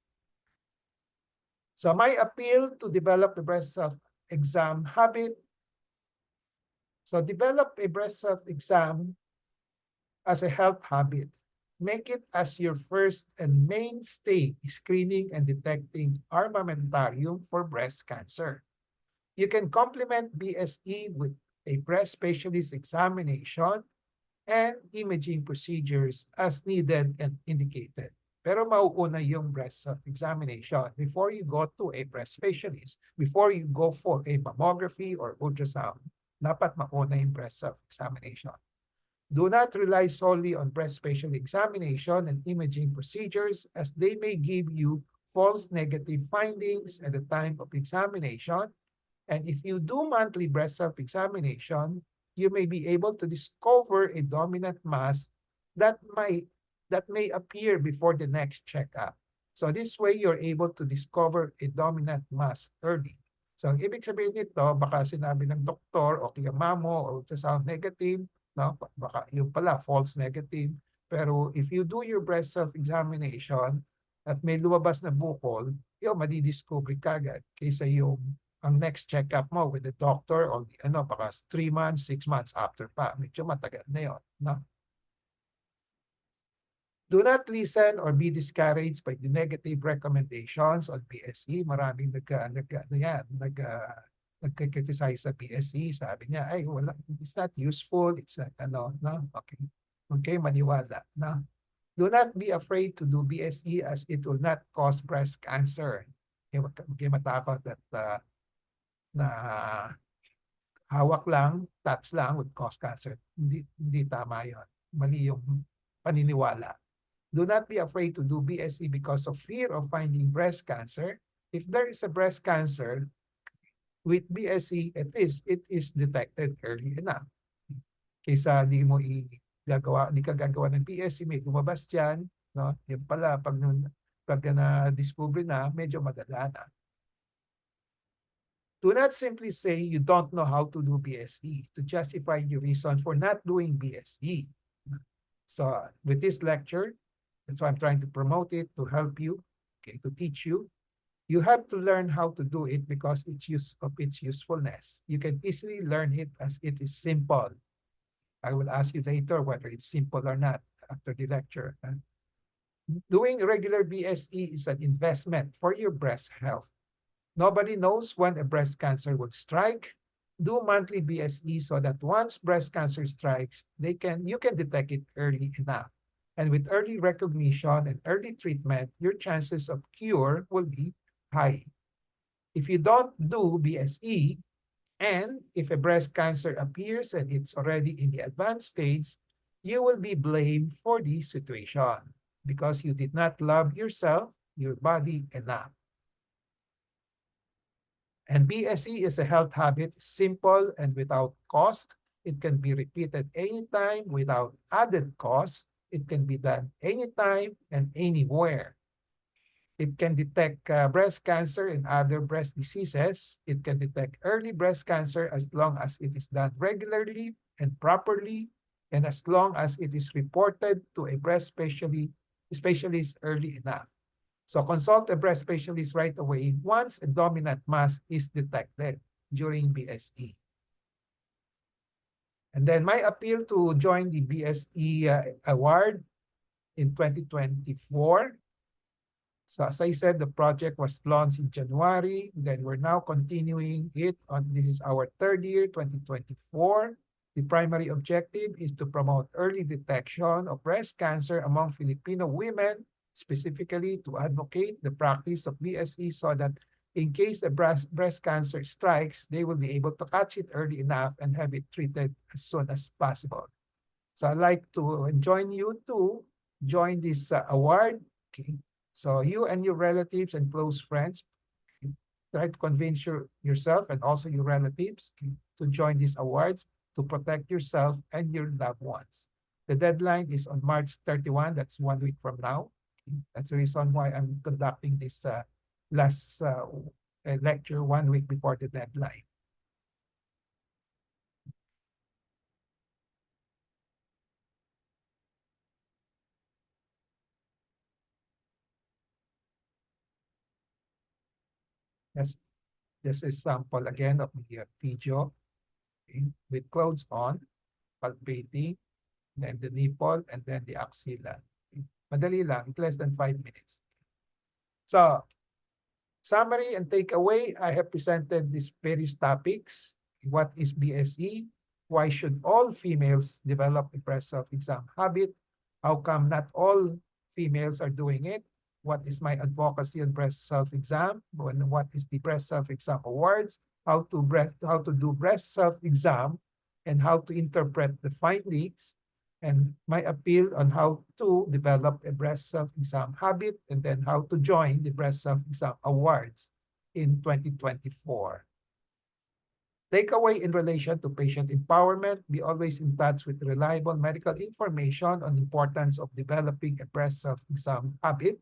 So my appeal to develop the breast self-exam habit. So develop a breast self-exam as a health habit. Make it as your first and mainstay screening and detecting armamentarium for breast cancer. You can complement BSE with a breast specialist examination and imaging procedures as needed and indicated. Pero mauuna yung breast self-examination before you go to a breast specialist, before you go for a mammography or ultrasound. Dapat mauna yung breast self-examination. Do not rely solely on breast spatial examination and imaging procedures as they may give you false negative findings at the time of examination. And if you do monthly breast self-examination, you may be able to discover a dominant mass that may appear before the next checkup. So this way, you're able to discover a dominant mass early. So ang ibig sabihin nito, baka sinabi ng doktor o kaya mamo o ultrasound negative, no? Baka yung pala, false negative. Pero if you do your breast self-examination at may lumabas na bukol, yung madidiscover kagad kaysa yung ang next check-up mo with the doctor or baka 3 months, 6 months after pa. Medyo matagal na yun. No? Do not listen or be discouraged by the negative recommendations on BSE. Maraming nagka-criticize sa BSE. Sabi niya, ay, wala, it's not useful. It's not, no? Okay. Okay, maniwala. No? Do not be afraid to do BSE as it will not cause breast cancer. Okay, matakot at na hawak lang, touch lang would cause cancer. Hindi tama yun. Mali yung paniniwala. Do not be afraid to do BSE because of fear of finding breast cancer. If there is a breast cancer, with BSE, at least it is detected early enough. Kaysa di ka gagawa ng BSE, may lumabas dyan, no? Yung pala, pag Pag na-discover na, medyo madala na. Do not simply say you don't know how to do BSE to justify your reason for not doing BSE. So with this lecture, that's why I'm trying to promote it, to help you, okay, to teach you. You have to learn how to do it because of its usefulness. You can easily learn it as it is simple. I will ask you later whether it's simple or not after the lecture. Doing regular BSE is an investment for your breast health. Nobody knows when a breast cancer will strike. Do monthly BSE so that once breast cancer strikes, you can detect it early enough. And with early recognition and early treatment, your chances of cure will be high. If you don't do BSE, and if a breast cancer appears and it's already in the advanced stage, you will be blamed for the situation because you did not love yourself, your body enough. And BSE is a health habit, simple and without cost. It can be repeated anytime without added cost. It can be done anytime and anywhere. It can detect breast cancer and other breast diseases. It can detect early breast cancer as long as it is done regularly and properly, and as long as it is reported to a breast specialist early enough. So consult a breast specialist right away once a dominant mass is detected during BSE. And then my appeal to join the BSE award in 2024. So as I said, the project was launched in January. Then we're now continuing it on, this is our third year, 2024. The primary objective is to promote early detection of breast cancer among Filipino women, specifically to advocate the practice of BSE so that in case the breast cancer strikes, they will be able to catch it early enough and have it treated as soon as possible. So I'd like to join you to join this award. Okay. So you and your relatives and close friends, okay, try to convince yourself and also your relatives, okay, to join these awards to protect yourself and your loved ones. The deadline is on March 31. That's 1 week from now. Okay. That's the reason why I'm conducting this last lecture 1 week before the deadline. Yes, this is sample again of the video, okay, with clothes on, palpating, then the nipple, and then the axilla. Okay. Madali lang, it's less than 5 minutes. So, summary and takeaway, I have presented these various topics. What is BSE? Why should all females develop a breast self-exam habit? How come not all females are doing it? What is my advocacy on breast self-exam? What is the breast self-exam awards? How to do breast self-exam and how to interpret the findings, and my appeal on how to develop a breast self-exam habit, and then how to join the breast self-exam awards in 2024. Takeaway in relation to patient empowerment: be always in touch with reliable medical information on the importance of developing a breast self-exam habit.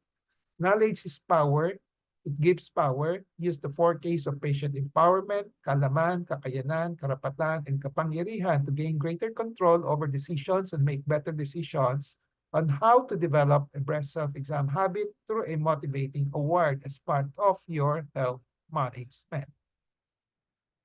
Knowledge is power. It gives power. Use the 4Ks of patient empowerment: kaalaman, kakayanan, karapatan, and kapangyarihan to gain greater control over decisions and make better decisions on how to develop a breast self-exam habit through a motivating award as part of your health management.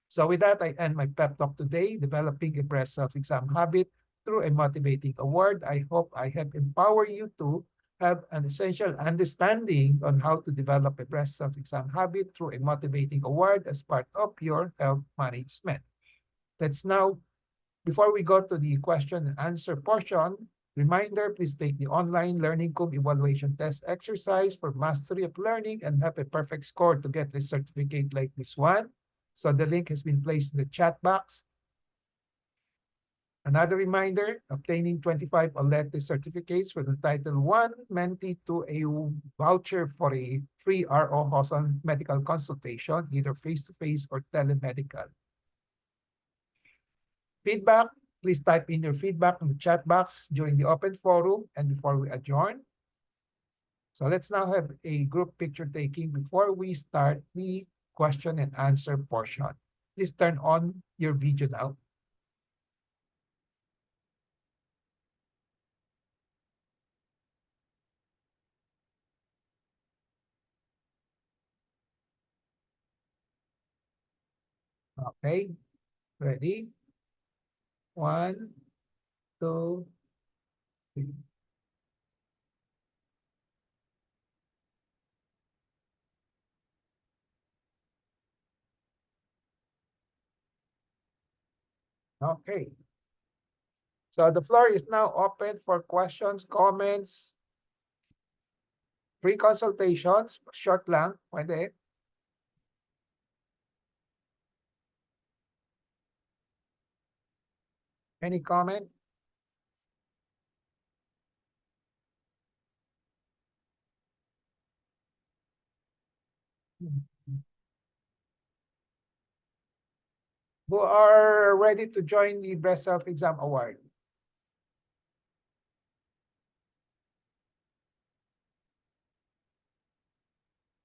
So with that, I end my pep talk today, developing a breast self-exam habit through a motivating award. I hope I have empowered you to have an essential understanding on how to develop a breast self-exam habit through a motivating award as part of your health management. Let's now, before we go to the question and answer portion, reminder, please take the online Learning Cube evaluation test exercise for mastery of learning and have a perfect score to get a certificate like this one. So the link has been placed in the chat box. Another reminder, obtaining 25 Olete certificates for the Title I Mentee to a voucher for a free ROJoson medical consultation, either face-to-face or telemedical. Feedback, please type in your feedback in the chat box during the open forum and before we adjourn. So let's now have a group picture taking before we start the question and answer portion. Please turn on your video now. Okay, ready? 1, 2, 3. Okay. So the floor is now open for questions, comments, free consultations. Short lang, pwede. Any comment? Who are ready to join the Breast Self-Exam Award?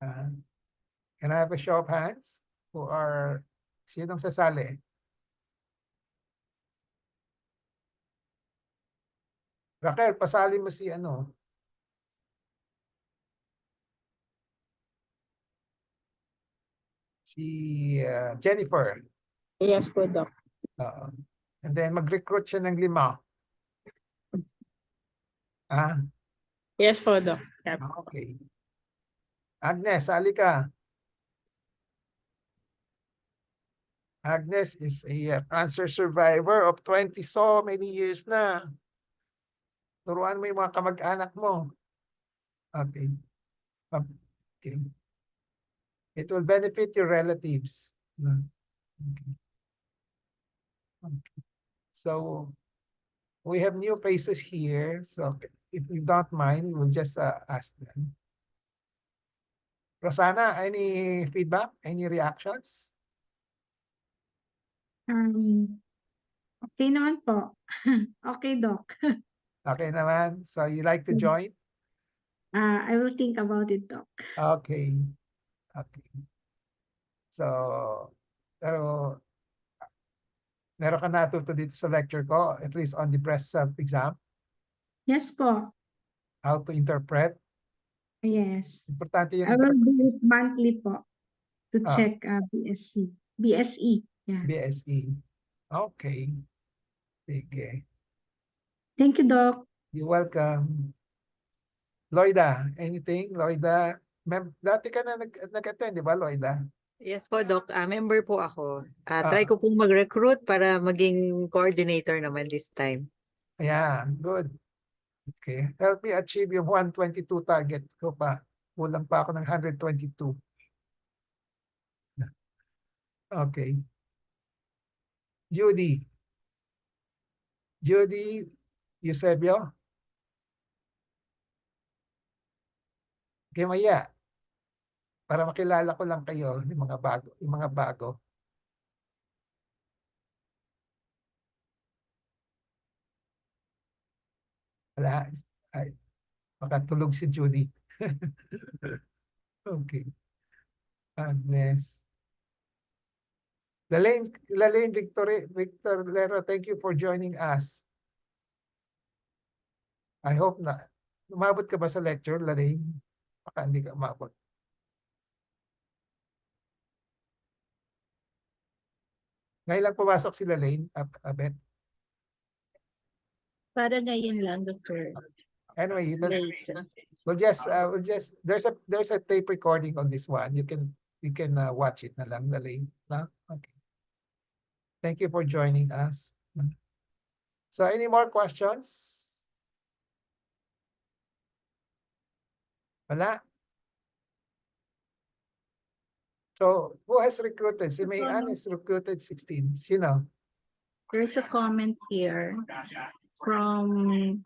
Can I have a show of hands? Who are, sinong sasali? Raquel, pasali mo si ano? Si Jennifer. Yes po, Doc. And then mag-recruit siya ng 5. Ah, Yes po, Doc. Yep. okay. Agnes, sali ka. Agnes is a cancer survivor of 20 so many years na. Turuan mo yung mga kamag-anak mo. Okay. Okay. It will benefit your relatives. Okay. Okay. So we have new faces here. So if you don't mind, we'll just ask them. Rosanna, any feedback? Any reactions? Okay naman po. Okay, Doc. Okay naman. So you like to join? I will think about it, Doc. Okay. Okay. So, pero meron ka natuto dito sa lecture ko, at least on the breast self-exam, Yes po. how to interpret. Yes. Importante yung I will do it monthly po to check BSc. BSE. Yeah. BSE. Okay. Sige. Thank you, Doc. You're welcome. Loida, anything? Loida, dati ka na nag-attend, di ba, Loida? Yes po, Doc. Member po ako. Ah. Try ko pong mag-recruit para maging coordinator naman this time. Ayan, good. Okay. Help me achieve yung 122 target ko pa. Kulang pa ako ng 122. Okay. Judy. Judy Eusebio. Okay, Maya. Para makilala ko lang kayo, yung mga bago. Wala. Ay, makatulog si Judy. Okay. Agnes. Lalaine Victor Lero, thank you for joining us. I hope na. Umabot ka ba sa lecture, Lalaine? Baka hindi ka umabot. Ngayon lang pumasok si Lalaine, Abet. Para ngayon lang, Doctor. Anyway, we'll just there's a tape recording on this one. You can watch it na lang, Lalaine. No? Okay. Thank you for joining us. So any more questions? Wala? So who has recruited? Si May Ann is recruited 16. Sino? There's a comment here from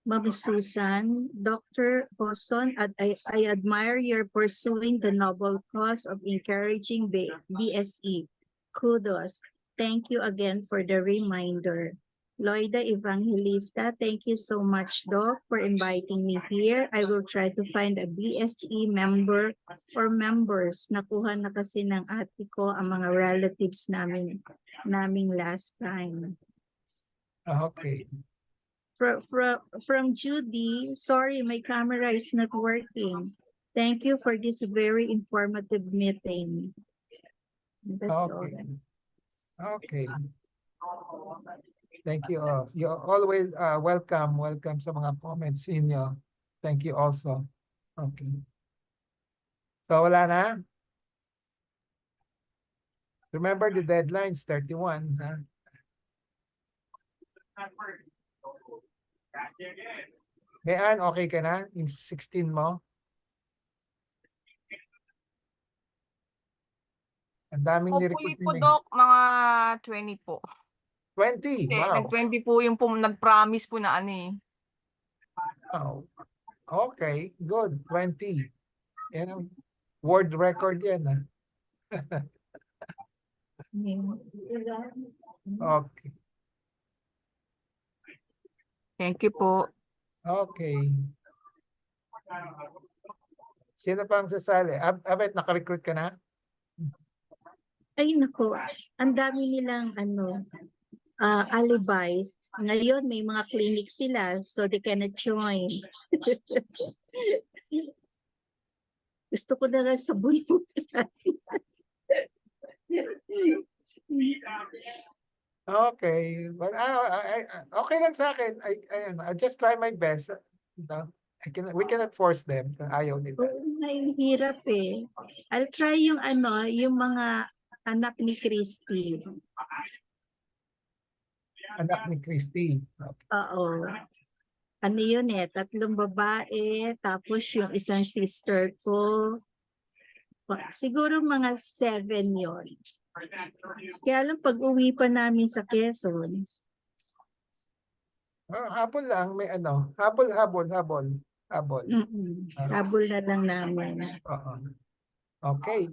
Ma'am Susan. Dr. Roson, I admire your pursuing the noble cause of encouraging the BSE. Kudos. Thank you again for the reminder. Loida Evangelista. Thank you so much, Doc, for inviting me here. I will try to find a BSE member or members. Nakuha na kasi ng ate ko ang mga relatives naming last time. Okay. From Judy, sorry, my camera is not working. Thank you for this very informative meeting. That's all. Okay. Okay. Thank you all. You're always welcome sa mga comments ninyo. Thank you also. Okay. So wala na? Remember the deadline's 31, ha? Mayan, okay ka na? Yung 16 mo? Ang daming Hopefully nirecord po, din eh. Doc, mga 20 po. 20, Kasi wow. nag-20 po yung nag-promise po na ano eh. Wow. Okay, good. 20. Yan ang world record yan. Ha? Okay. Thank you po. Okay. Sino pa ang sasali? Abet, naka-recruit ka na? Ay nako, ang dami nilang alibis. Ngayon may mga clinic sila so they cannot join. Gusto ko na lang sa bunutan. Okay. Well, okay lang sa akin. I just try my best. No? We cannot force them kung ayaw nila. Oo, ang hirap eh. I'll try yung yung mga anak ni Christy. Anak ni Christy. Okay. Oo. Ano yun eh, 3 babae, tapos yung isang sister ko. Siguro mga 7 yon. Kaya lang pag-uwi pa namin sa Quezon. Habol lang, may habol. Habol na lang namin. Okay.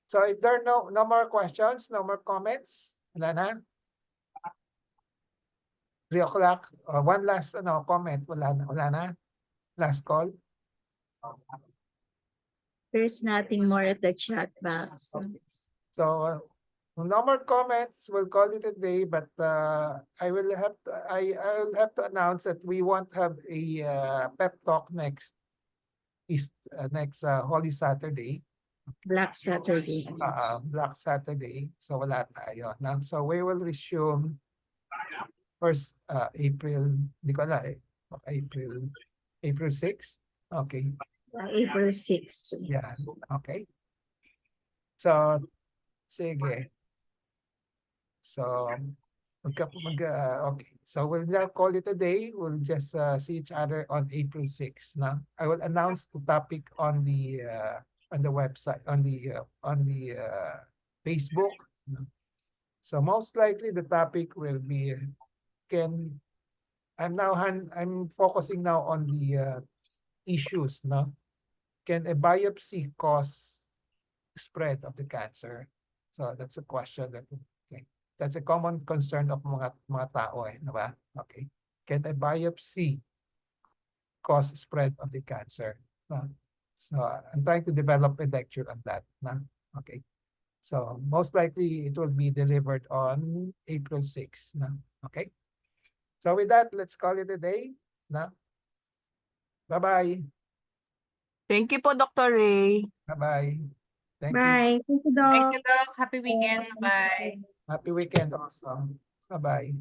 So if there are no more questions, no more comments, wala na? 3 o'clock. One last comment. Wala na? Last call. There's nothing more at the chat box. So no more comments. We'll call it a day. But I will have to announce that we won't have a pep talk next Holy Saturday. Black Saturday. Black Saturday. So wala tayo. No? So we will resume first April. Hindi ko alam eh. April 6. Okay. April 6. Yeah. Okay. So sige. So okay. So we'll now call it a day. We'll just see each other on April 6. Now I will announce the topic on the website, on the Facebook. So most likely the topic will be I'm focusing now on the issues. No, can a biopsy cause spread of the cancer? So that's a question that's a common concern of mga tao eh, diba? Okay. Can a biopsy cause spread of the cancer? No? So I'm trying to develop a lecture on that. No? Okay. So most likely it will be delivered on April 6. No? Okay. So with that, let's call it a day. No? Bye-bye. Thank you po, Dr. Ray. Bye-bye. Thank you. Bye. Thank you, Thank Doc. you, Doc. Happy weekend. Bye. Happy weekend also. Bye-bye.